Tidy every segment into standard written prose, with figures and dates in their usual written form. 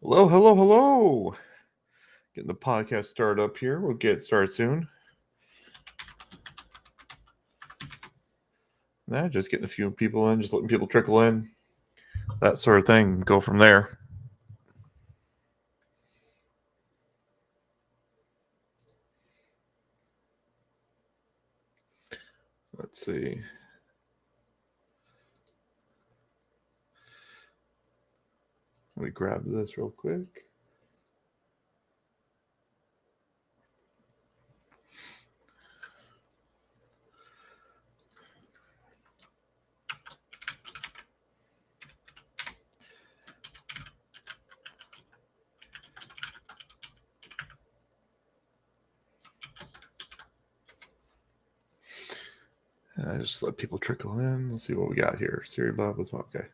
Hello, hello, hello. Getting the podcast started up here. We'll get started soon. Just getting a few people in, just letting people trickle in, that sort of thing. Go from there. Let's see. Let me grab this real quick. Just let people trickle in. Let's see what we got here. Siri Bob was okay.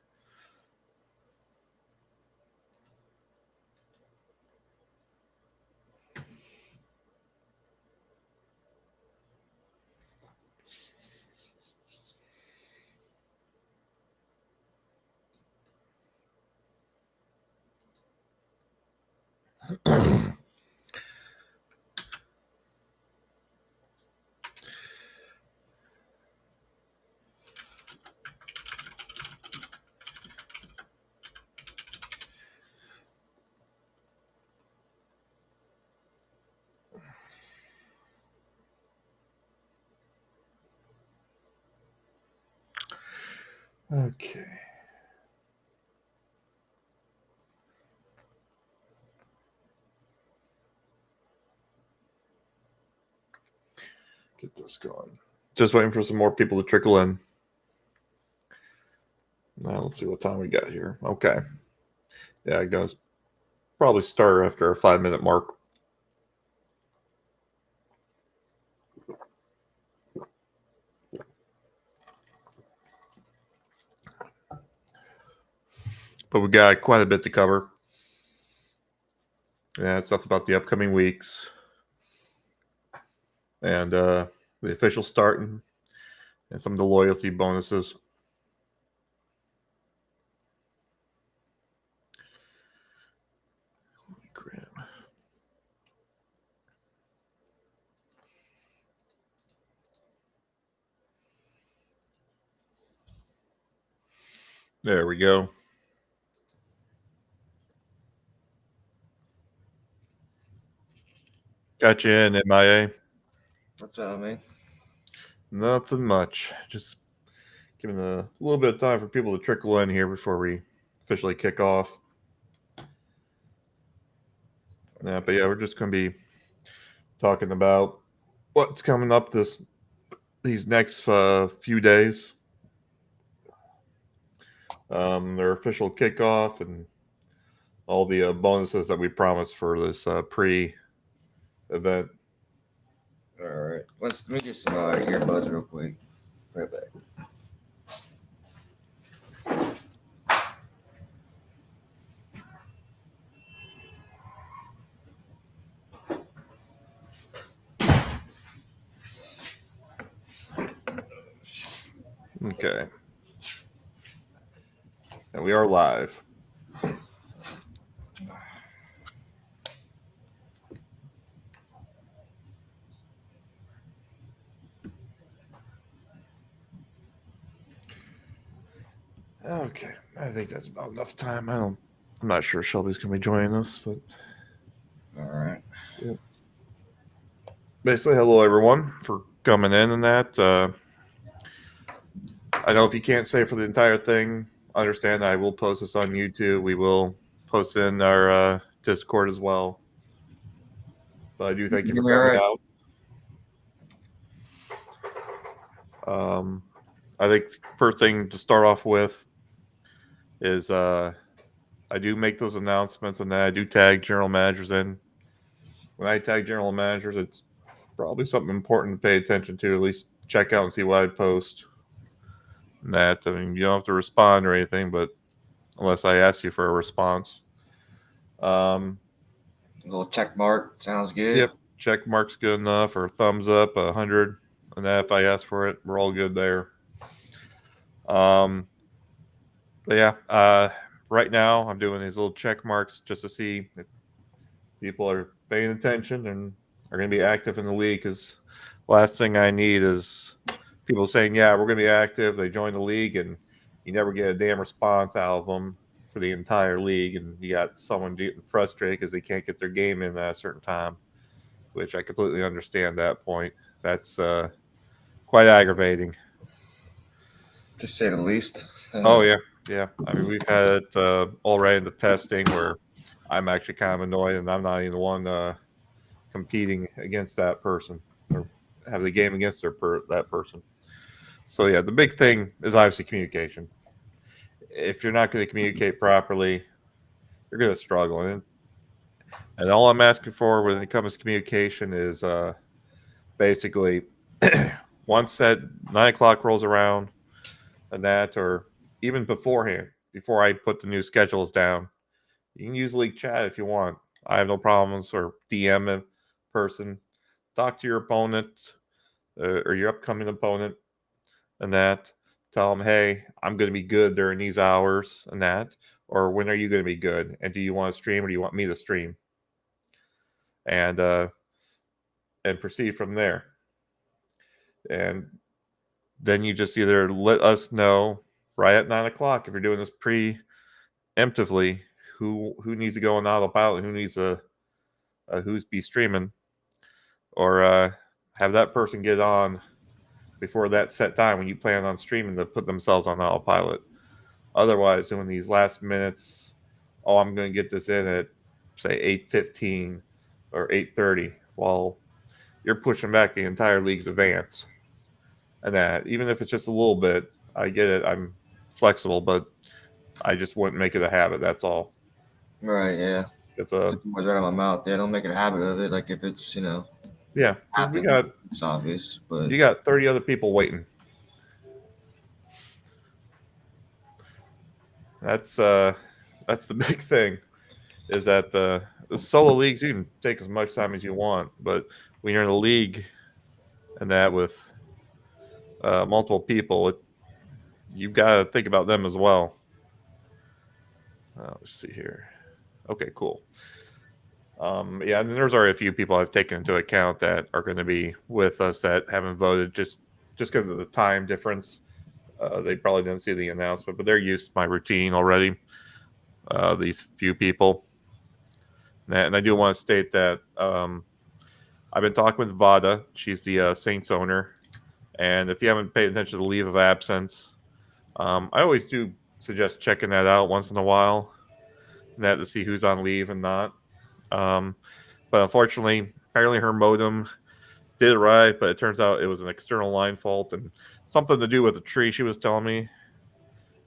Okay. Get this going. Just waiting for some more people to trickle in. Now let's see what time we got here. Okay. Yeah, I'm going to probably start after a 5-minute mark. But we got quite a bit to cover. Yeah, stuff about the upcoming weeks and the official start and some of the loyalty bonuses. There we go. Got you in, MIA. What's up, man? Nothing much. Just giving a little bit of time for people to trickle in here before we officially kick off. Yeah, but yeah, we're just going to be talking about what's coming up these next few days. Their official kickoff and all the bonuses that we promised for this pre-event. All right. Let me get some earbuds real quick. Right back. Okay. And we are live. Okay, I think that's about enough time. I'm not sure Shelby's gonna be joining us, but all right. Yeah. Basically, hello everyone for coming in and that. I know if you can't stay for the entire thing, understand I will post this on YouTube. We will post it in our Discord as well. But I do thank you for coming out. I think first thing to start off with is I do make those announcements and then I do tag general managers in. When I tag general managers, it's probably something important to pay attention to. At least check out and see what I post. And that, I mean, you don't have to respond or anything, but unless I ask you for a response. A little check mark sounds good. Yep, check mark's good enough, or thumbs up, 100, and that if I ask for it, we're all good there. But yeah, right now I'm doing these little check marks just to see if people are paying attention and are going to be active in the league. Because last thing I need is people saying, "Yeah, we're going to be active." They join the league and you never get a damn response out of them for the entire league, and you got someone getting frustrated because they can't get their game in at a certain time, which I completely understand that point. That's quite aggravating. To say the least. Oh yeah, yeah. I mean, we've had it already in the testing where I'm actually kind of annoyed, and I'm not even the one competing against that person or have the game against that person. So yeah, the big thing is obviously communication. If you're not going to communicate properly, you're going to struggle. And all I'm asking for when it comes to communication is basically once that 9 o'clock rolls around and that, or even beforehand, before I put the new schedules down, you can use league chat if you want. I have no problems, or DM a person, talk to your opponent or your upcoming opponent, and that. Tell them, hey, I'm going to be good during these hours and that. Or when are you going to be good? And do you want to stream or do you want me to stream? And proceed from there. And then you just either let us know right at 9 o'clock if you're doing this preemptively who needs to go on autopilot, who needs to who's be streaming, or have that person get on before that set time when you plan on streaming to put themselves on autopilot. Otherwise, doing these last minutes, oh, I'm going to get this in at say 8:15 or 8:30, while you're pushing back the entire league's advance. And that, even if it's just a little bit, I get it. I'm flexible, but I just wouldn't make it a habit. That's all. Right, yeah. It's Took the words right out of my mouth. Yeah, don't make it a habit of it. Like if it's, yeah. happened, it's obvious. But You got 30 other people waiting. That's the big thing. Is that the solo leagues you can take as much time as you want, but when you're in a league and that with multiple people, you've got to think about them as well. Let's see here. Okay, cool. Yeah, and there's already a few people I've taken into account that are going to be with us that haven't voted just because of the time difference. They probably didn't see the announcement, but they're used to my routine already. These few people, and I do want to state that I've been talking with Vada. She's the Saints owner, and if you haven't paid attention to the leave of absence, I always do suggest checking that out once in a while, and that to see who's on leave and not. Um, but unfortunately, apparently her modem did arrive, but it turns out it was an external line fault and something to do with the tree she was telling me.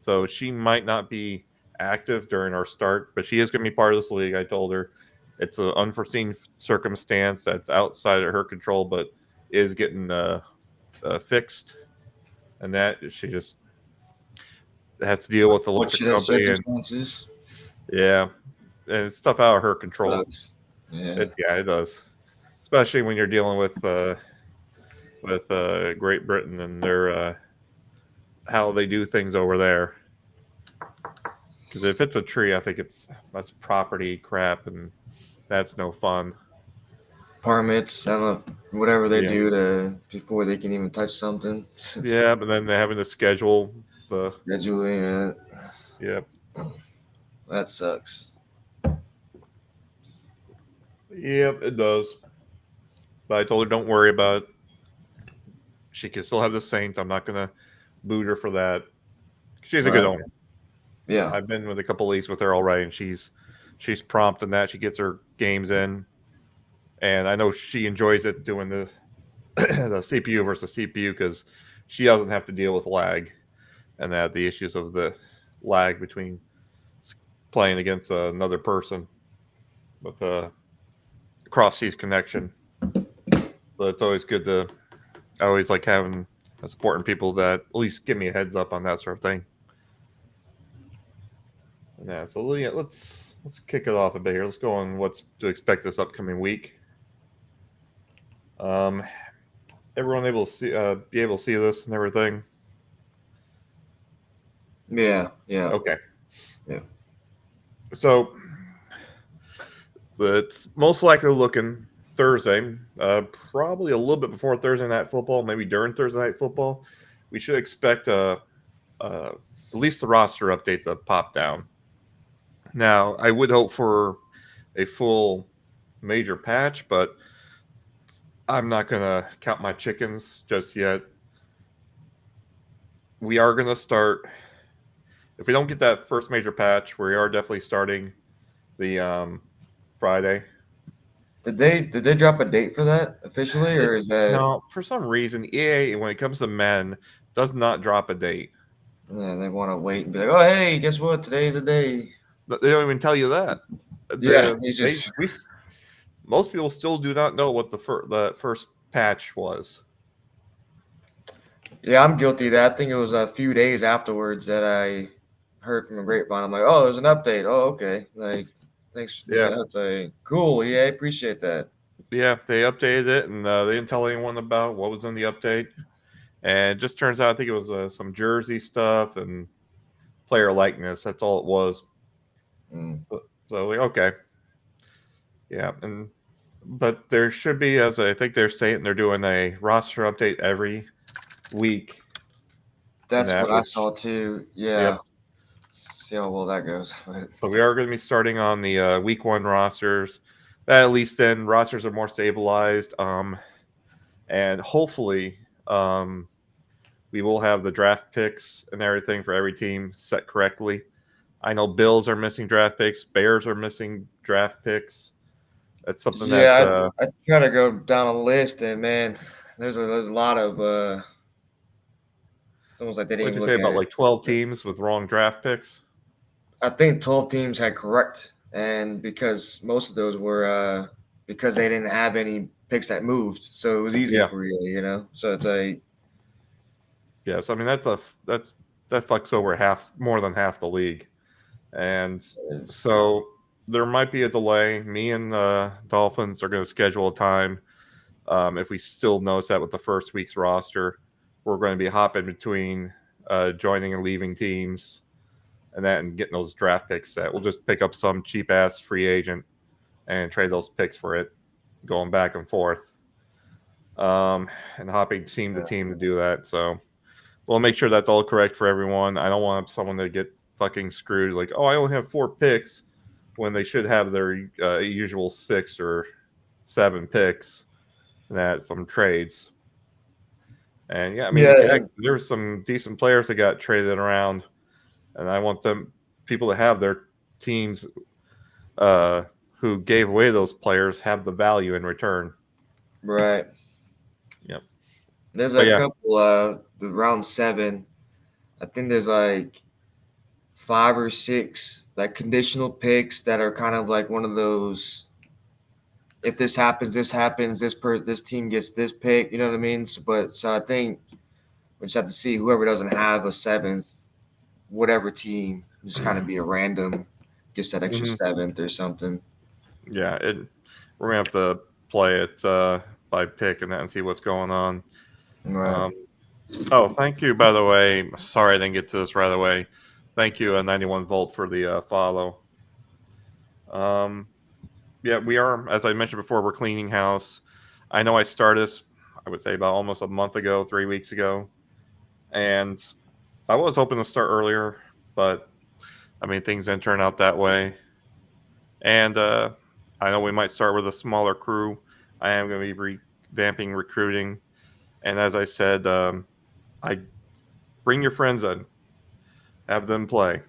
So she might not be active during our start, but she is going to be part of this league. I told her it's an unforeseen circumstance that's outside of her control, but is getting fixed, and that she just has to deal with the electric fortunate company, and circumstances. yeah, and it's stuff out of her control. Sucks. Yeah. It does, especially when you're dealing with Great Britain and their how they do things over there. Because if it's a tree, I think that's property crap, and that's no fun. Permits, I don't know, whatever they Yeah, do to before they can even touch something. It's yeah, but then they're having to schedule the scheduling. yeah, That sucks. yep, it does. But I told her don't worry about it. She can still have the Saints. I'm not gonna boot her for that. She's a good Right. owner. Yeah. I've been with a couple leagues with her already, and she's prompt in that. She gets her games in, and I know she enjoys it doing the the CPU versus CPU because she doesn't have to deal with lag and that the issues of the lag between playing against another person with a cross seas connection. But it's always good to. I always like having supporting people that at least give me a heads up on that sort of thing. Yeah, so yeah, let's kick it off a bit here. Let's go on what's to expect this upcoming week. Um, everyone able to see be able to see this and everything. Yeah. Yeah. Okay. Yeah. So it's most likely looking Thursday, probably a little bit before Thursday night football, maybe during Thursday night football. We should expect at least the roster update to pop down. Now, I would hope for a full major patch, but I'm not gonna count my chickens just yet. We are gonna start. If we don't get that first major patch, we are definitely starting the Friday. Did they drop a date for that officially, It, or is that no, for some reason, EA when it comes to men does not drop a date. yeah, they want to wait and be like, oh hey, guess what? Today's the day. They don't even tell you that. Yeah, they They just we most people still do not know what the first patch was. yeah, I'm guilty of that. I think it was a few days afterwards that I heard from a grapevine. I'm like, oh, there's an update. Oh, okay. Like, thanks. Yeah, Yeah, that's a cool. Yeah, I appreciate that. yeah, they updated it and they didn't tell anyone about what was in the update. And it just turns out I think it was some jersey stuff and player likeness. That's all it was. Mm. So like, okay, yeah, and but there should be, as I think they're saying, they're doing a roster update every week, and That's that what I which, saw too. yep. Yeah, see how well that goes. But So we are going to be starting on the week one rosters. At least then rosters are more stabilized, and hopefully we will have the draft picks and everything for every team set correctly. I know Bills are missing draft picks, Bears are missing draft picks. That's something that yeah, I try to go down a list, and man, there's a lot of almost like they didn't what'd even you say look about at. like 12 teams with wrong draft picks? I think 12 teams had correct, and because most of those were because they didn't have any picks that moved, so it was easy Yeah, for you. So it's like yeah. So I mean that fucks over half, more than half the league, and it's, so there might be a delay. Me and Dolphins are going to schedule a time. If we still notice that with the first week's roster, we're going to be hopping between joining and leaving teams, and that and getting those draft picks set. We'll just pick up some cheap ass free agent and trade those picks for it, going back and forth, and hopping team to team to do that. So we'll make sure that's all correct for everyone. I don't want someone to get fucking screwed. Like, oh, I only have 4 picks when they should have their usual 6 or 7 picks. That from trades. And yeah, I mean, yeah, heck, there's some decent players that got traded around, and I want them people to have their teams uh, who gave away those players have the value in return. right. Yep. There's But a yeah, couple the round 7. I think there's like 5 or 6 like conditional picks that are kind of like one of those. If this happens, this happens. This team gets this pick. You know what I mean? So I think we just have to see whoever doesn't have a 7th, whatever team, just kind of be a random, gets that extra hmm 7th or something. yeah, we're gonna have to play it by pick and that and see what's going on. Right. Um, oh, thank you, by the way. Sorry I didn't get to this right away. Thank you, 91 Volt, for the follow. Um, yeah, we are, as I mentioned before, we're cleaning house. I know I started this, I would say, about almost a month ago, 3 weeks ago, and I was hoping to start earlier, but I mean, things didn't turn out that way. And I know we might start with a smaller crew. I am going to be revamping recruiting, and as I said, I bring your friends in, have them play.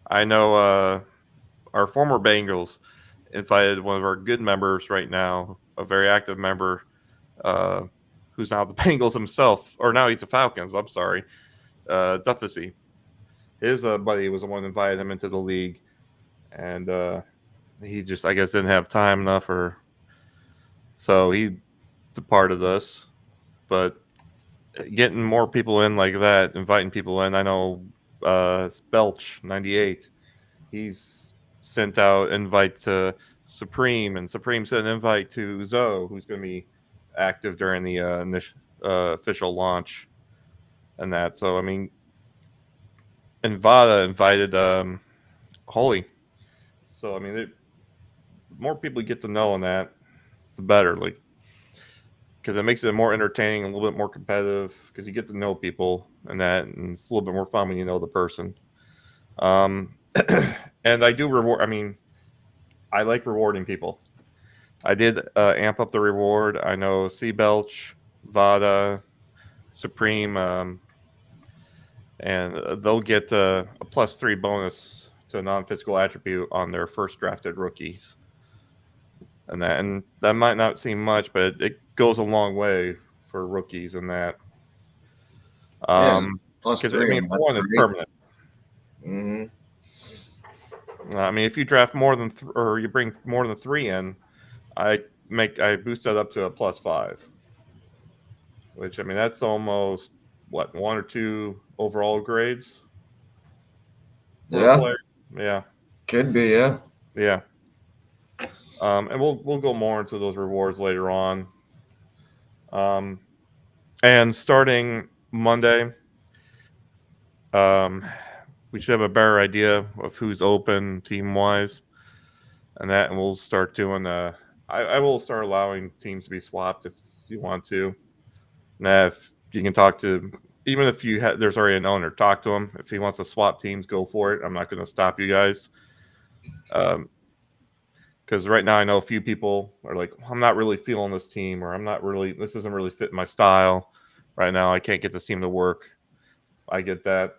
I know our former Bengals invited one of our good members right now, a very active member, uh, who's now the Bengals himself, or now he's the Falcons. I'm sorry, Duffy. His buddy was the one that invited him into the league, and he just, I guess, didn't have time enough, or so he departed us. But getting more people in like that, inviting people in, I know Spelch 98. He's sent out invite to Supreme, and Supreme sent an invite to Zoe, who's going to be active during the official launch and that. So I mean, Invada invited Holy. So I mean, the more people you get to know in that, the better. Like, because it makes it more entertaining, a little bit more competitive. Because you get to know people and that, and it's a little bit more fun when you know the person. Um, and I do reward. I mean, I like rewarding people. I did amp up the reward. I know Sea Belch, Vada, Supreme, and they'll get a +3 bonus to a non-physical attribute on their first drafted rookies. And that might not seem much, but it goes a long way for rookies in that. Yeah, plus Because I three. I mean, mean, for that's one, it's great. permanent. Mm-hmm. I mean, if you draft more than or you bring more than 3 in, I boost that up to a +5, which I mean that's almost what 1 or 2 overall grades for a Yeah, player. Yeah, could be. Yeah. yeah. And we'll go more into those rewards later on. Um, and starting Monday, um, we should have a better idea of who's open team wise, and we'll start doing. I will start allowing teams to be swapped if you want to. Now, if you can talk to, even if there's already an owner, talk to him. If he wants to swap teams, go for it. I'm not going to stop you guys. Because right now I know a few people are like, I'm not really feeling this team, or this isn't really fitting my style. Right now, I can't get this team to work. I get that,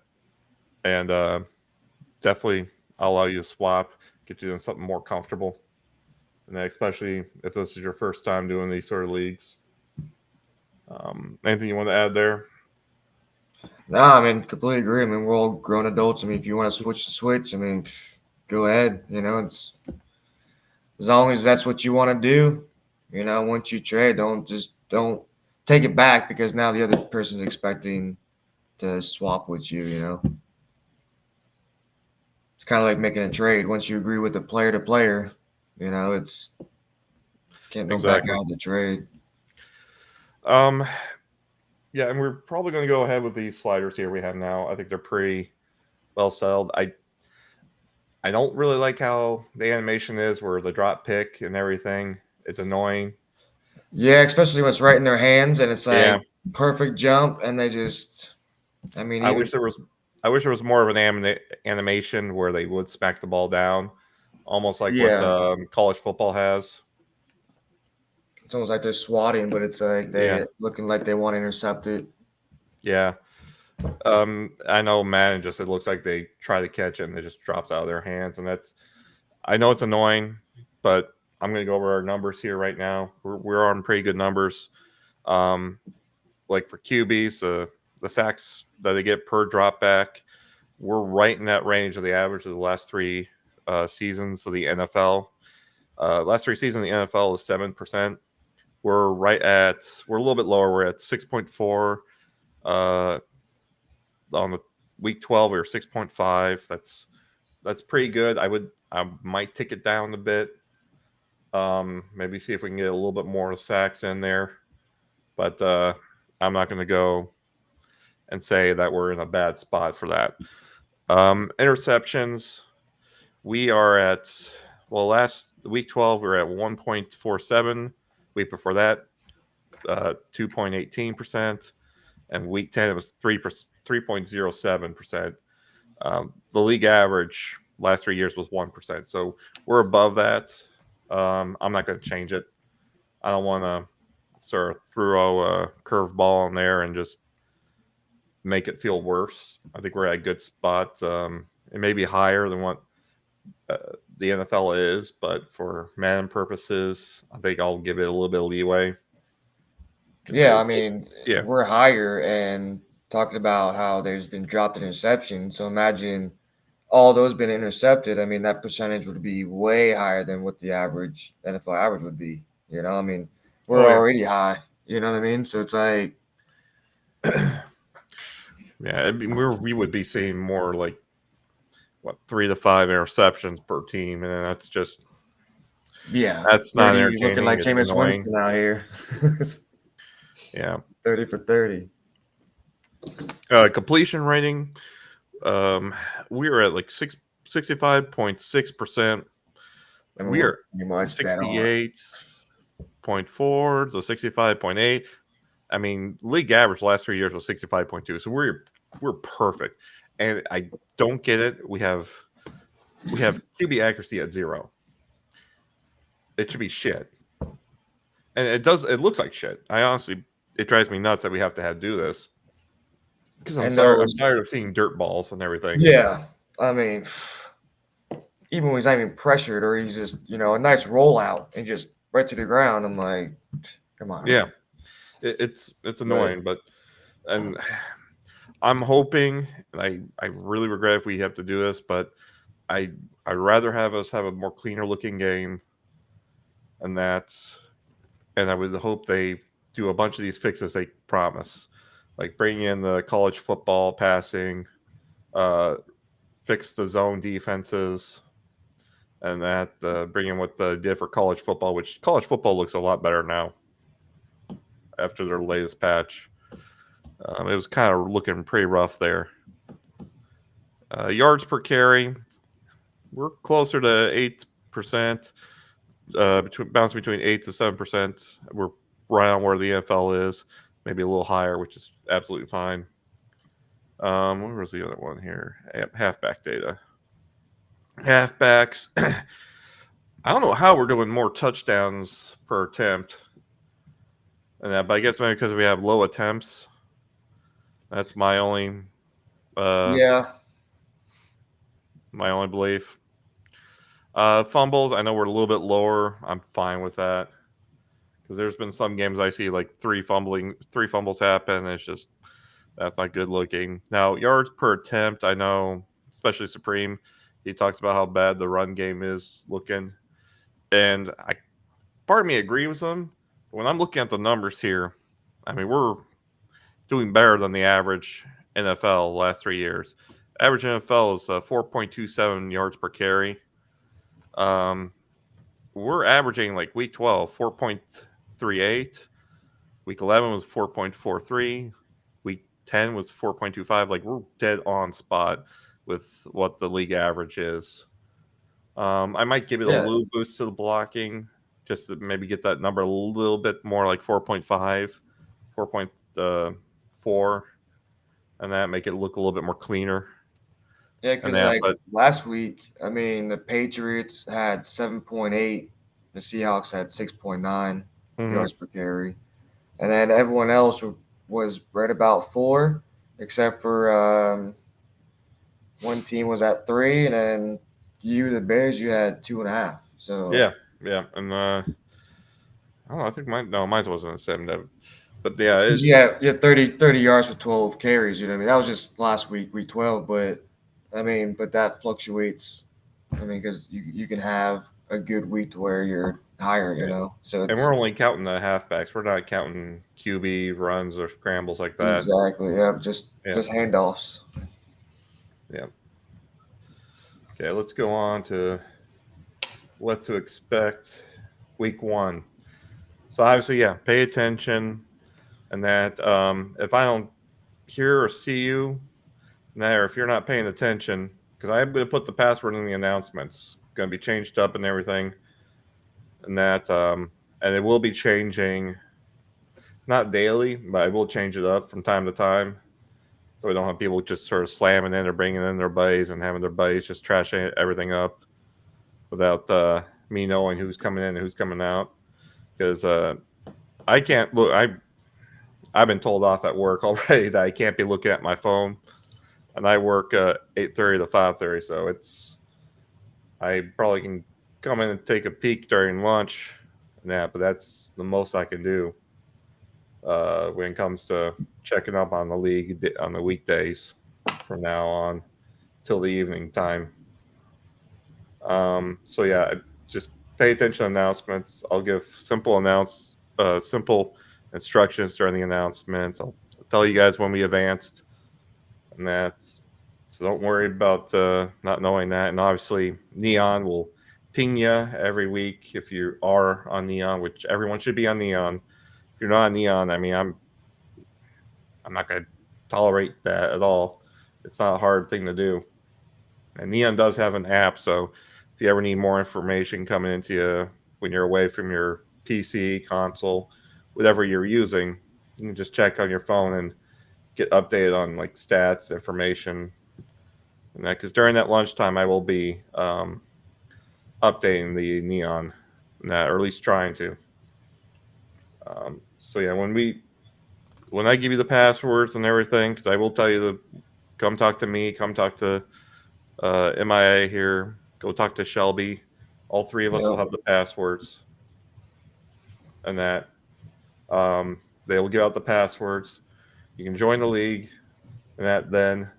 and definitely I'll allow you to swap, get you in something more comfortable, and then especially if this is your first time doing these sort of leagues. Anything you want to add there? No, I mean, completely agree. I mean, we're all grown adults. I mean, if you want to switch to switch, I mean, go ahead. You know, it's as long as that's what you want to do. You know, once you trade, don't take it back because now the other person's expecting to swap with you. You know, it's kind of like making a trade. Once you agree with the player to player, you know, it's can't don't back Exactly. out of the trade. Um, yeah, and we're probably going to go ahead with these sliders here we have now. I think they're pretty well settled. I don't really like how the animation is, where the drop pick and everything. It's annoying. Yeah, especially when it's right in their hands and it's Yeah, like perfect jump, and they just, I mean, I even wish there was. I wish there was more of an animation where they would smack the ball down, almost like what yeah, college football has. it's almost like they're swatting, but it's like Yeah, they looking like they want to intercept it. yeah. I know, man. Just it looks like they try to catch it and it just drops out of their hands, and that's. I know it's annoying, but I'm going to go over our numbers here right now. We're on pretty good numbers. Um, like for QBs, the sacks that they get per drop back, we're right in that range of the average of the last 3 seasons of the NFL. Last 3 seasons of the NFL is 7%. We're a little bit lower. We're at 6.4. Uh, on the week 12, we were 6.5. That's pretty good. I might tick it down a bit. Maybe see if we can get a little bit more sacks in there. But I'm not going to go and say that we're in a bad spot for that. Interceptions, we are at, well, last week 12, we were at 1.47. Week before that, 2.18%. And week 10, it was 3.07%. The league average last 3 years was 1%. So we're above that. I'm not going to change it. I don't want to sort of throw a curveball in there and just make it feel worse. I think we're at a good spot. It may be higher than what uh, the NFL is, but for Madden purposes, I think I'll give it a little bit of leeway. Because Yeah, I mean, yeah, we're higher and talking about how there's been dropped interception. So imagine all those been intercepted. I mean, that percentage would be way higher than what the average NFL average would be. You know, I mean, oh we're yeah, already high. You know what I mean? So it's like, yeah. I mean, we would be seeing more like what 3 to 5 interceptions per team, and yeah, that's not 30 looking entertaining. like It's Jameis annoying. Winston out here. Yeah. 30 for 30. Completion rating. Um, we are at like 65.6%. I mean, We we're are pretty much dead on. 68.4 to 65.8. I mean, league average the last 3 years was 65.2. So we're perfect. And I don't get it. We have QB accuracy at 0. It should be shit. And it looks like shit. I honestly, it drives me nuts that we have to do this. Because And I'm those, tired of seeing dirt balls and everything. yeah, I mean, even when he's not even pressured or he's just, a nice rollout and just right to the ground, I'm like, come on, Yeah. man. It's But annoying, but and I'm hoping, and I really regret if we have to do this, but I I'd rather have us have a more cleaner looking game, and I would hope they do a bunch of these fixes they promise, like bring in the college football passing, uh, fix the zone defenses, and bring in what they did for college football, which college football looks a lot better now after their latest patch. It was kind of looking pretty rough there. Yards per carry, we're closer to 8%, bounce between 8 to 7%. We're right on where the NFL is, maybe a little higher, which is absolutely fine. Where was the other one here? Halfback data. Halfbacks. I don't know how we're doing more touchdowns per attempt, but I guess maybe because we have low attempts. That's uh, yeah, my only belief. Fumbles. I know we're a little bit lower. I'm fine with that because there's been some games I see like three fumbles happen. It's just that's not good looking. Now yards per attempt. I know, especially Supreme. He talks about how bad the run game is looking, and part of me agrees with him. But when I'm looking at the numbers here, I mean we're doing better than the average NFL the last 3 years. Average NFL is 4.27 yards per carry. Um, we're averaging like week 12, 4.38. Week 11 was 4.43. Week 10 was 4.25. Like we're dead on spot with what the league average is. I might give it a yeah, little boost to the blocking just to maybe get that number a little bit more like 4.5, 4.4, and that make it look a little bit more cleaner. yeah. And Because that, like but last week, I mean, the Patriots had 7.8, the Seahawks had 6.9 mhm, yards per carry, and then everyone else was right about 4, except for one team was at 3, and then the Bears, you had 2.5. So yeah, yeah, and I don't know. I think mine wasn't a 7, but yeah, because it's you had 30 yards for 12 carries. You know what I mean? That was just last week, week 12. But I mean, but that fluctuates. I mean, because you can have a good week to where you're higher. So and it's we're only counting the halfbacks. We're not counting QB runs or scrambles like that. exactly, yeah, Yeah, just handoffs. yeah. Okay, let's go on to what to expect week 1. So obviously, yeah, pay attention, and that if I don't hear or see you there, if you're not paying attention, because I'm going to put the password in the announcements, going to be changed up and everything, and it will be changing not daily, but I will change it up from time to time. So we don't have people just sort of slamming in or bringing in their buddies and having their buddies just trashing everything up without me knowing who's coming in and who's coming out. Because I can't look. I've been told off at work already that I can't be looking at my phone, and I work 8:30 to 5:30, so I probably can come in and take a peek during lunch, but that's the most I can do when it comes to checking up on the league on the weekdays from now on till the evening time. So yeah, just pay attention to announcements. I'll give simple instructions during the announcements. I'll tell you guys when we advanced, and that. So don't worry about not knowing that. And obviously, Neon will ping you every week if you are on Neon, which everyone should be on Neon. If you're not on Neon, I mean, I'm not going to tolerate that at all. It's not a hard thing to do. And Neon does have an app, so if you ever need more information coming into you when you're away from your PC, console, whatever you're using, you can just check on your phone and get updated on like stats, information, and that. Because during that lunchtime, I will be updating the Neon, and that, or at least trying to. So yeah, when I give you the passwords and everything, because I will tell you to come talk to me, come talk to MIA here, go talk to Shelby. All three of us will Yep. have the passwords, and that they will give out the passwords. You can join the league, and that then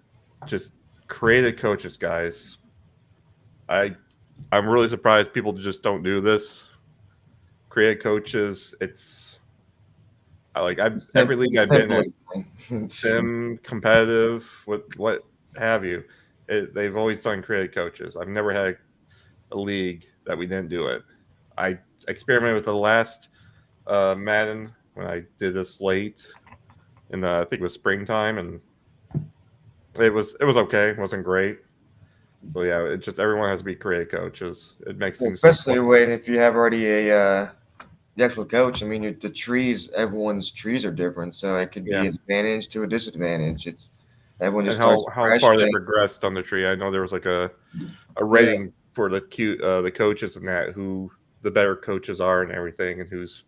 just created coaches, guys. I'm really surprised people just don't do this. Create coaches. It's every league I've been in, Simplest thing. sim, competitive, what have you. They've always done created coaches. I've never had a league that we didn't do it. I experimented with the last Madden when I did this late in I think it was springtime, and it was okay. It wasn't great. So yeah, it just everyone has to be creative coaches. It makes things simple. Especially when if you have already the actual coach. I mean, the trees. Everyone's trees are different, so it could be Yeah, an advantage to a disadvantage. It's everyone and just starts how fresh. far they progressed on the tree. I know there was like a Yeah, rating for the coaches and that who the better coaches are and everything, and who's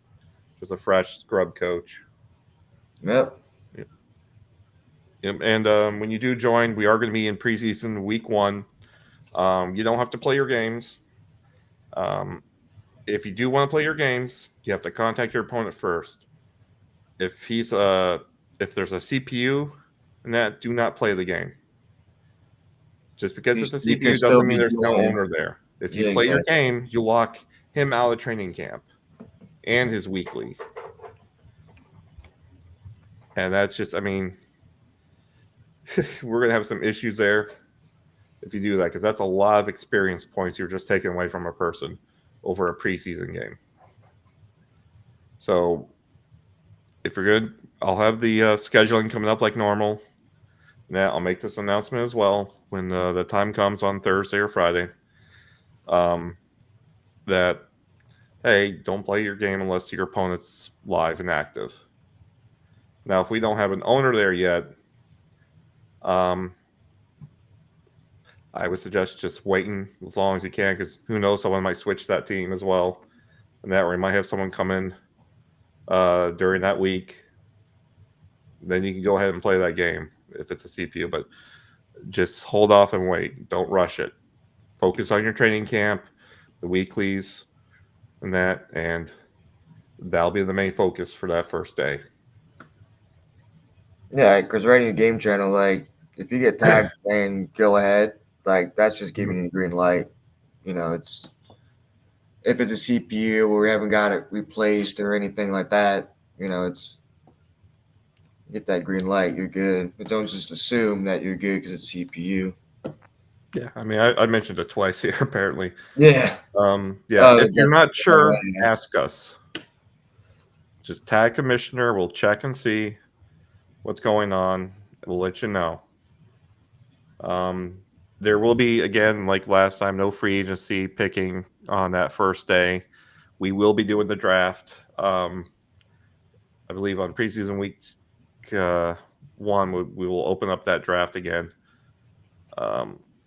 just a fresh scrub coach. yep. Yep. Yep. And when you do join, we are going to be in preseason week 1. You don't have to play your games. Um, if you do want to play your games, you have to contact your opponent first. If he's if there's a CPU and that, do not play the game. Just because it's a You could CPU still doesn't mean be there's no doing. owner there. If you Yeah, play your exactly. game, you lock him out of training camp and his weekly. And that's just, I mean, we're going to have some issues there if you do that, because that's a lot of experience points you're just taking away from a person over a preseason game. So if you're good, I'll have the scheduling coming up like normal. Yeah, I'll make this announcement as well when the time comes on Thursday or Friday. Um, that hey, don't play your game unless your opponent's live and active. Now, if we don't have an owner there yet, um, I would suggest just waiting as long as you can, because who knows, someone might switch that team as well, and that way might have someone come in during that week. Then you can go ahead and play that game if it's a CPU, but just hold off and wait. Don't rush it. Focus on your training camp, the weeklies, and that, and that'll be the main focus for that first day. Yeah, because right in your game channel, like if you get tagged and go ahead, like that's just giving you the green light. You know, it's if it's a CPU or we haven't got it replaced or anything like that. You know, it's get that green light, you're good. But don't just assume that you're good because it's CPU. Yeah, I mean, I mentioned it twice here, apparently. Yeah. Yeah, Oh, if you're not sure, yeah. ask us. Just tag commissioner. We'll check and see what's going on. We'll let you know. Um, there will be, again, like last time, no free agency picking on that first day. We will be doing the draft. I believe on preseason week 1, we will open up that draft again.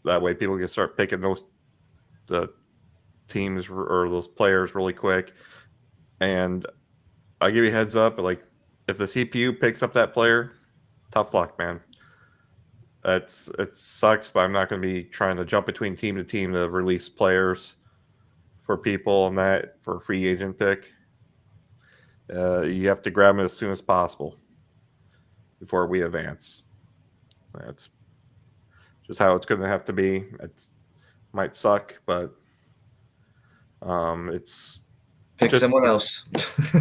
That way, people can start picking the teams or those players really quick. And I'll give you a heads up, like if the CPU picks up that player, tough luck, man. It sucks, but I'm not going to be trying to jump between team to team to release players for people and that for a free agent pick. You have to grab them as soon as possible before we advance. That's just how it's going to have to be. It might suck, but it's Pick just someone else.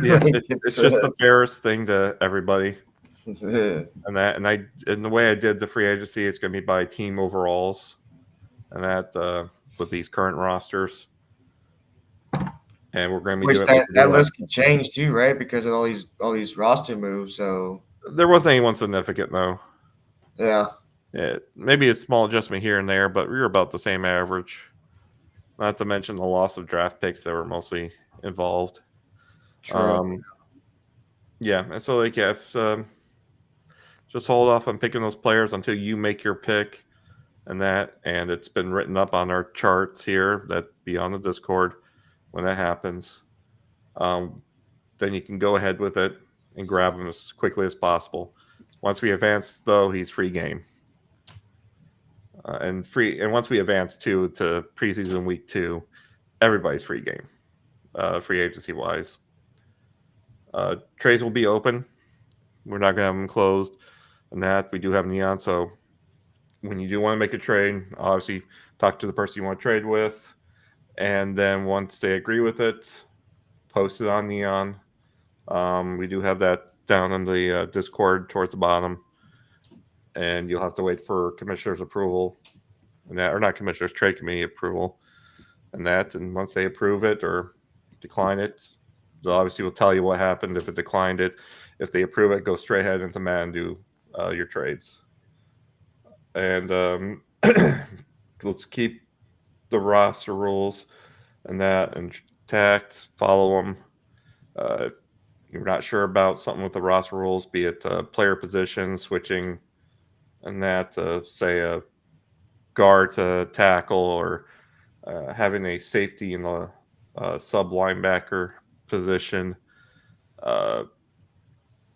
yeah, Like, it's just the fairest thing to everybody. yeah. And the way I did the free agency, it's going to be by team overalls, and that with these current rosters, and we're going to be Which doing it like we did that last. list can change too, right? Because of all these roster moves. So There wasn't anyone significant though. yeah, Maybe a small adjustment here and there, but we were about the same average. Not to mention the loss of draft picks that were mostly involved. True. Um, yeah, and so like yeah, just hold off on picking those players until you make your pick, and it's been written up on our charts here that be on the Discord when that happens. Um, then you can go ahead with it and grab him as quickly as possible. Once we advance, though, he's free game. And once we advance to preseason week 2, everybody's free game, free agency wise. Trades will be open. We're not gonna have them closed. And that we do have Neon. So when you do want to make a trade, obviously talk to the person you want to trade with, and then once they agree with it, post it on Neon. We do have that down in the Discord towards the bottom, and you'll have to wait for commissioner's approval, and that, or not commissioner's, trade committee approval, and that. And once they approve it or decline it, they'll obviously will tell you what happened if it declined it. If they approve it, go straight ahead into Matt and do your trades. And let's keep the roster rules and that intact. Follow them. If you're not sure about something with the roster rules, be it player position switching, and that say a guard to tackle, or having a safety in the sub linebacker position, uh,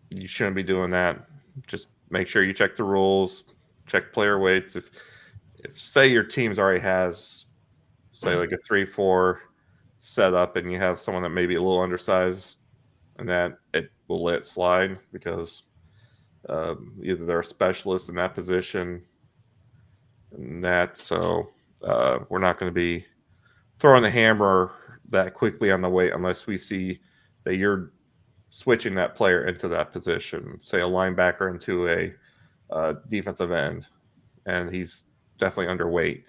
you shouldn't be doing that. Just make sure you check the rules, check player weights. If say your team's already has say like a 3-4 setup, and you have someone that may be a little undersized, and that it will let it slide because either they're a specialist in that position, and that so we're not going to be throwing the hammer that quickly on the weight unless we see that you're switching that player into that position, say a linebacker into a defensive end, and he's definitely underweight.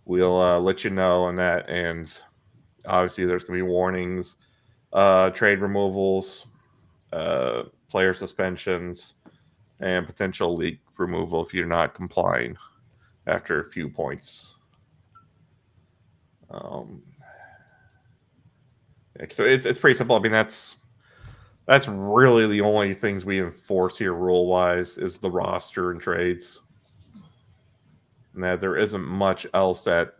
We'll let you know on that, and obviously there's going to be warnings, trade removals, player suspensions, and potential league removal if you're not complying after a few points. Um, so it's pretty simple. I mean, that's really the only things we enforce here rule wise is the roster and trades. And that there isn't much else that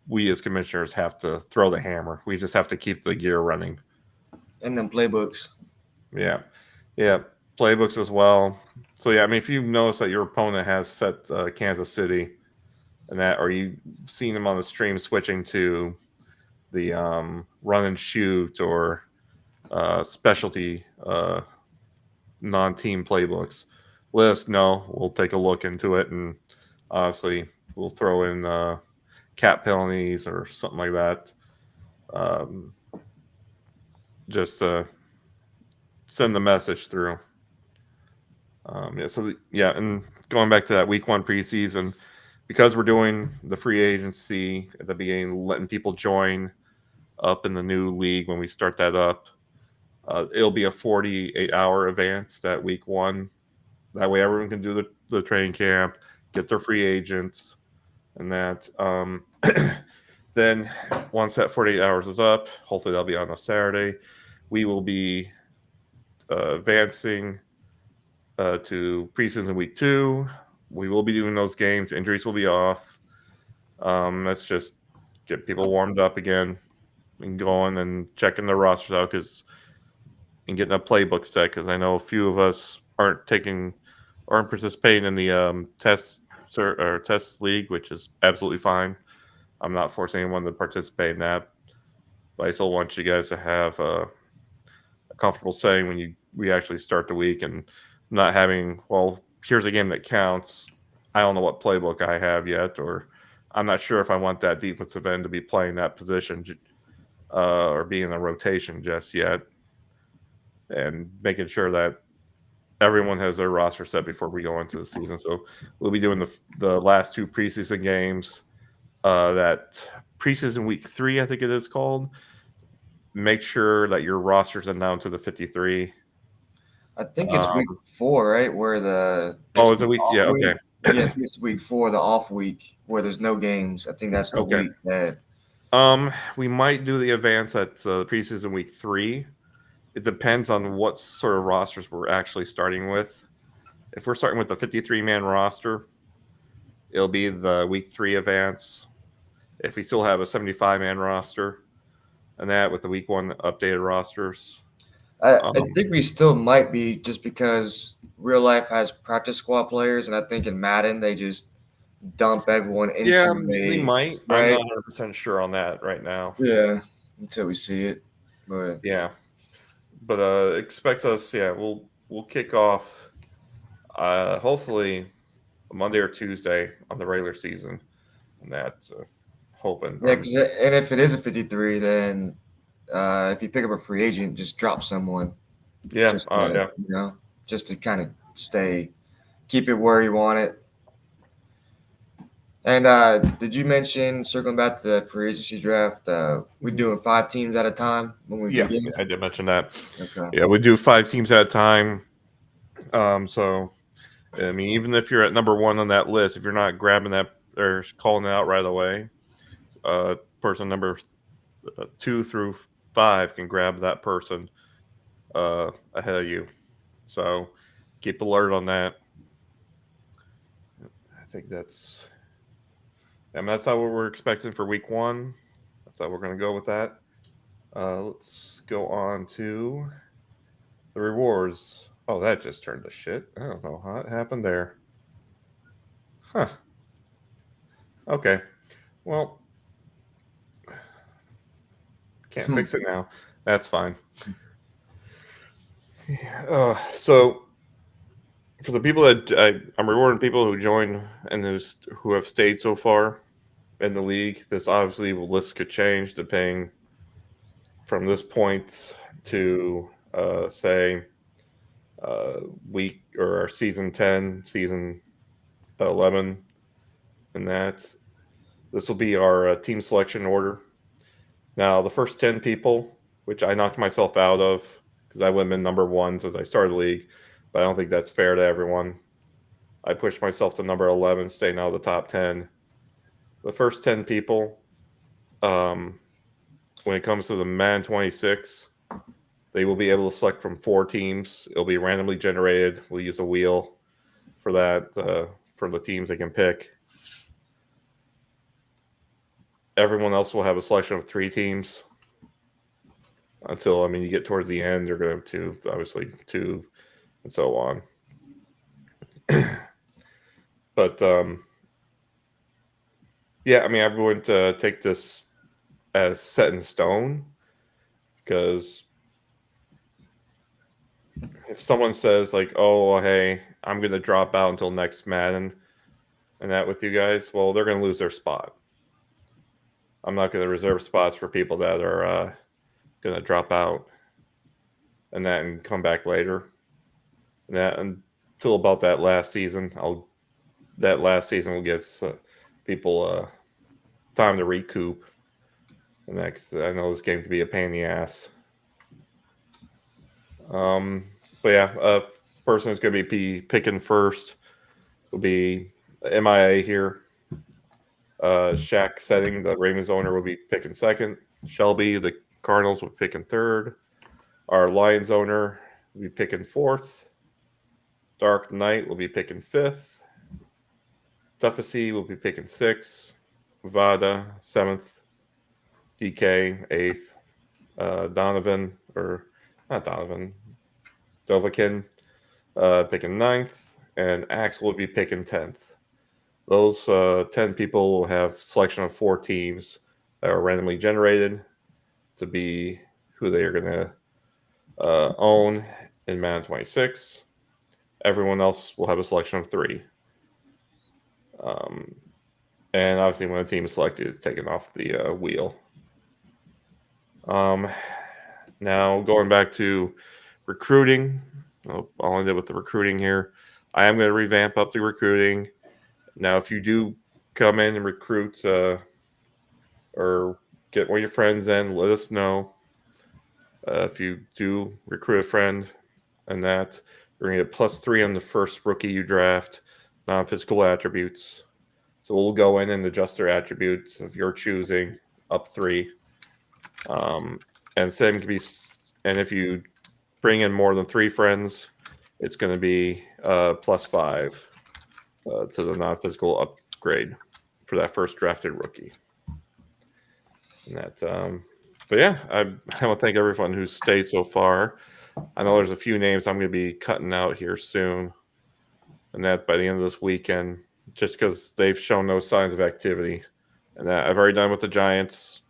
we as commissioners have to throw the hammer. We just have to keep the gear running. And then playbooks. Yeah. Yeah. Playbooks as well. So, yeah, I mean, if you notice that your opponent has set Kansas City and that, or you've seen them on the stream switching to the run and shoot or specialty non-team playbooks, let us know. We'll take a look into it, and obviously we'll throw in cap penalties or something like that. Just to send the message through. And going back to that week 1 preseason, because we're doing the free agency at the beginning, letting people join up in the new league when we start that up. It'll be a 48-hour advance that week 1. That way everyone can do the training camp, get their free agents, and that. Then once that 48 hours is up, hopefully that'll be on a Saturday, we will be advancing to preseason week 2. We will be doing those games. Injuries will be off. Let's just get people warmed up again and going and checking their rosters out and getting a playbook set, because I know a few of us aren't participating in the test league, which is absolutely fine. I'm not forcing anyone to participate in that, but I still want you guys to have a comfortable setting when we actually start the week, and not having, well, here's a game that counts. I don't know what playbook I have yet, or I'm not sure if I want that defensive end to be playing that position or be in a rotation just yet, and making sure that everyone has their roster set before we go into the season. So we'll be doing the last 2 preseason games. That preseason week 3, I think it is called. Make sure that your rosters are down to the 53. I think it's week 4, right? Where it's a week. Yeah, okay. Yeah, it's week 4, the off week where there's no games. I think that's the week that. We might do the advance at preseason week 3. It depends on what sort of rosters we're actually starting with. If we're starting with the 53-man roster, it'll be the week 3 advance. If we still have a 75-man roster, and that with the week 1 updated rosters. I think we still might be, just because real life has practice squad players, and I think in Madden they just dump everyone Yeah, into they a might. I'm right. not 100% sure on that right now. Yeah, until we see it. But Yeah, but expect us. Yeah, we'll kick off. Hopefully Monday or Tuesday on the regular season, and that's hoping. yeah, and if it is a 53, then if you pick up a free agent, just drop someone, Yeah, just yeah. just to kind of keep it where you want it. And did you mention, circling back to the free agency draft, we're doing 5 teams at a time when we Yeah, begin? I did mention that. Okay. Yeah, we do 5 teams at a time. So I mean, even if you're at number 1 on that list, if you're not grabbing that or calling it out right away, person number 2 through 5 can grab that person ahead of you. So keep alert on that. I think that's how we're expecting for week 1. That's how we're going to go with that. Let's go on to the rewards. Oh, that just turned to shit. I don't know how it happened there. Huh. Okay. Well, can't fix it now. That's fine. So for the people that I'm rewarding people who join and who have stayed so far in the league. This obviously list could change depending from this point to say week or season 10, season 11, and that this will be our team selection order. Now, the first 10 people, which I knocked myself out of because I would have been number 1 since I started the league, but I don't think that's fair to everyone. I pushed myself to number 11, staying out of the top 10. The first 10 people, when it comes to the Man 26, they will be able to select from 4 teams. It'll be randomly generated. We'll use a wheel for that, for the teams they can pick. Everyone else will have a selection of 3 teams until, I mean, you get towards the end, you're going to have 2, obviously 2, and so on. But, yeah, I mean, I wouldn't take this as set in stone, because if someone says, like, oh, hey, I'm going to drop out until next Madden and that with you guys, well, they're going to lose their spot. I'm not going to reserve spots for people that are going to drop out and come back later. And that until about that last season, that last season will give people time to recoup. And that, cause I know this game can be a pain in the ass. But yeah, person who's going to be picking first will be MIA here. Shaq setting, the Ravens owner, will be picking second. Shelby, the Cardinals, will be picking third. Our Lions owner will be picking fourth. Dark Knight will be picking fifth. Tuffasy will be picking sixth. Vada, seventh. DK, eighth. Donovan, or not Donovan, Dovakin, picking ninth. And Axel will be picking 10th. Those 10 people will have selection of 4 teams that are randomly generated to be who they are going to own in Madden 26. Everyone else will have a selection of 3. And obviously, when a team is selected, it's taken off the wheel. Now, going back to recruiting, I'll end it with the recruiting here. I am going to revamp up the recruiting. Now, if you do come in and recruit or get one of your friends in, let us know. If you do recruit a friend and that, you're going to get +3 on the first rookie you draft, non-physical attributes. So we'll go in and adjust their attributes of your choosing up 3. And same can be, and if you bring in more than 3 friends, it's going to be plus 5 to the non-physical upgrade for that first drafted rookie. And that, but yeah, I want to thank everyone who's stayed so far. I know there's a few names I'm going to be cutting out here soon, and that by the end of this weekend, just because they've shown no signs of activity. And that I've already done with the Giants.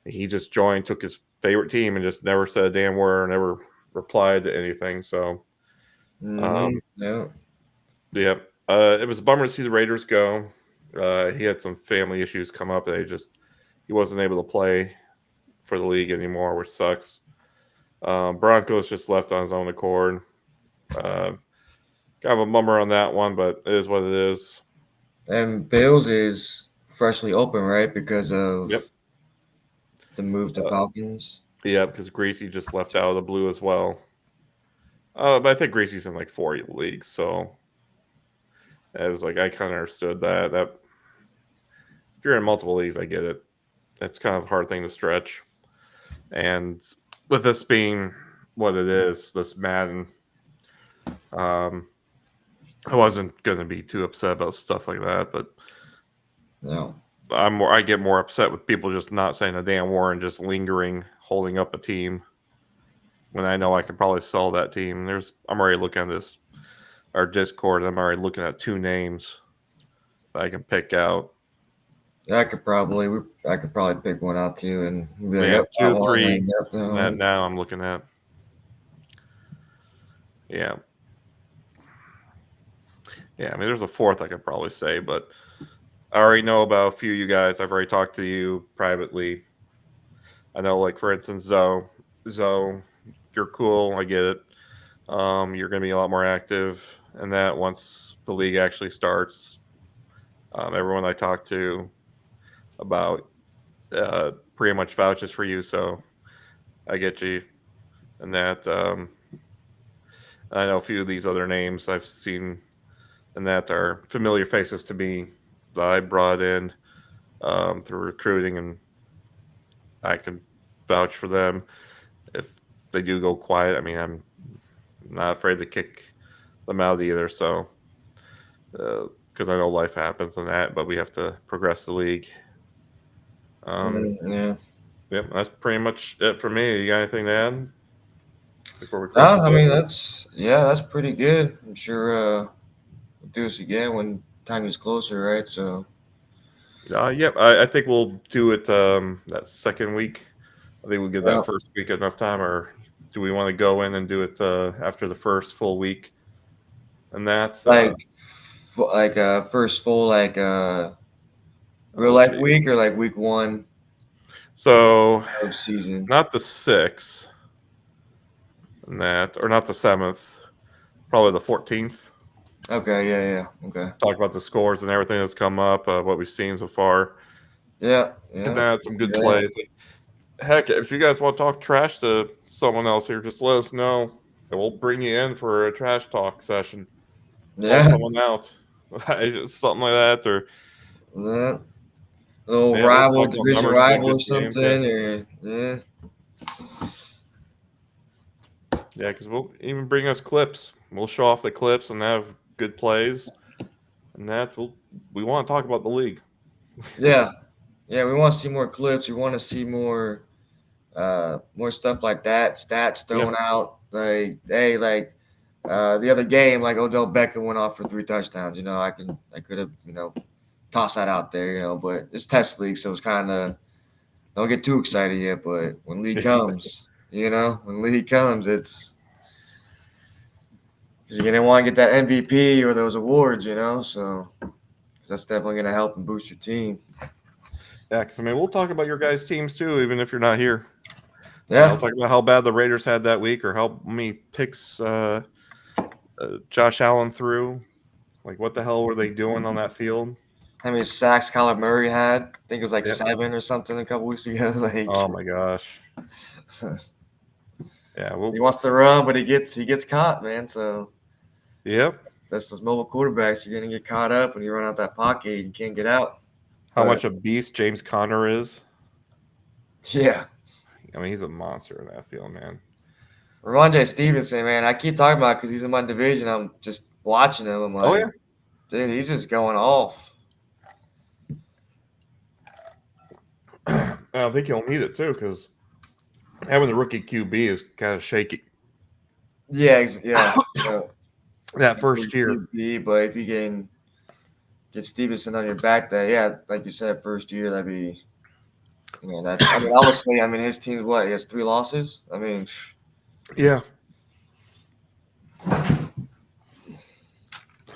He just joined, took his favorite team, and just never said a damn word, never replied to anything. So, Yeah. yeah, it was a bummer to see the Raiders go. He had some family issues come up. He wasn't able to play for the league anymore, which sucks. Broncos just left on his own accord. Kind of a bummer on that one, but it is what it is. And Bills is freshly open, right? Because of Yep. the move to Uh, Falcons. yeah, because Greasy just left out of the blue as well. But I think Gracie's in like 4 leagues, so it was like I kind of understood that. That if you're in multiple leagues, I get it. It's kind of a hard thing to stretch. And with this being what it is, this Madden, um, I wasn't gonna be too upset about stuff like that, but No. I get more upset with people just not saying a damn word and just lingering, holding up a team when I know I could probably sell that team. I'm already looking at this our Discord. I'm already looking at 2 names that I can pick out. I could probably pick one out too and be like, Yeah, yep, that 2, one, 3. and yep, that That one. now I'm looking at. Yeah, yeah. I mean, there's a 4th I could probably say, but I already know about a few of you guys. I've already talked to you privately. I know, like for instance, Zoe, you're cool. I get it. You're going to be a lot more active in that once the league actually starts. Everyone I talk to about pretty much vouches for you, so I get you. And that I know a few of these other names I've seen, and that are familiar faces to me that I brought in through recruiting, and I can vouch for them if they do go quiet. I mean, I'm not afraid to kick them out either. So, because I know life happens and that, but we have to progress the league. Yeah. Yep, that's pretty much it for me. You got anything to add before we No, close this I up? mean that's pretty good. I'm sure we'll do this again when time is closer, right? So Yep, I think we'll do it that second week. I think we'll give yeah, that first week enough time, or do we want to go in and do it after the first full week? And that, first full real let's life see. week or like week one So, of season. not the 6th, and that, or not the 7th, probably the 14th. Okay, yeah, okay, Talk about the scores and everything that's come up, what we've seen so far, and yeah. that some Do good that. plays. Heck, if you guys want to talk trash to someone else here, just let us know, and we'll bring you in for a trash talk session. Call Yeah, someone out, something like that, or yeah. Little yeah, we'll rival, talk about division numbers, win rival or good games. Yeah, something, or yeah, yeah, because we'll even bring us clips. We'll show off the clips and have good plays, and that we want to talk about the league. yeah, yeah. We want to see more clips. We want to see more stuff like that. Stats Yeah, thrown out. Like, hey, like the other game, like Odell Beckham went off for 3 touchdowns. I could have, tossed that out there, but it's test league, so it's kind of don't get too excited yet. But when league comes, it's because you're gonna want to get that MVP or those awards, So 'cause that's definitely gonna help and boost your team. yeah. Because I mean, we'll talk about your guys' teams too, even if you're not here. I'll Yeah, talk about how bad the Raiders had that week, or how many picks Josh Allen threw. Like, what the hell were they doing on that field? how many sacks Kyler Murray had? I think it was like Yep. 7 or something a couple weeks ago. Like Oh my gosh. Yeah. Well. he wants to run, but he gets caught, man. So Yep. that's those mobile quarterbacks. You're gonna get caught up when you run out that pocket. You can't get out. How But much a beast James Conner is. Yeah. I mean, he's a monster in that field, man. Ramondre Stevenson, man, I keep talking about because he's in my division. I'm just watching him. I'm Oh like, yeah. dude, he's just going off. I think he'll need it too because having the rookie QB is kind of shaky. Yeah, yeah. That first year. QB, but if you get Stevenson on your back, that yeah, like you said, first year that'd be. That I mean, obviously, I mean his team's what? He has 3 losses. I mean, Yeah.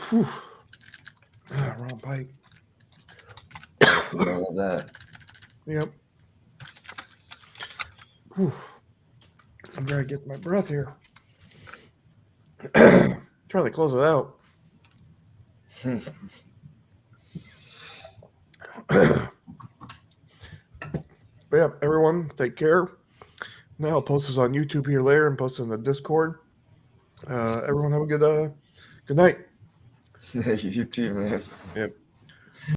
Whew. Wrong pipe. love that. Yep. Whew. I'm trying to get my breath here. Trying to close it out. But yeah, everyone, take care. Now I'll post this on YouTube here later and post it in the Discord. Everyone have a good night. You too, man. Yep.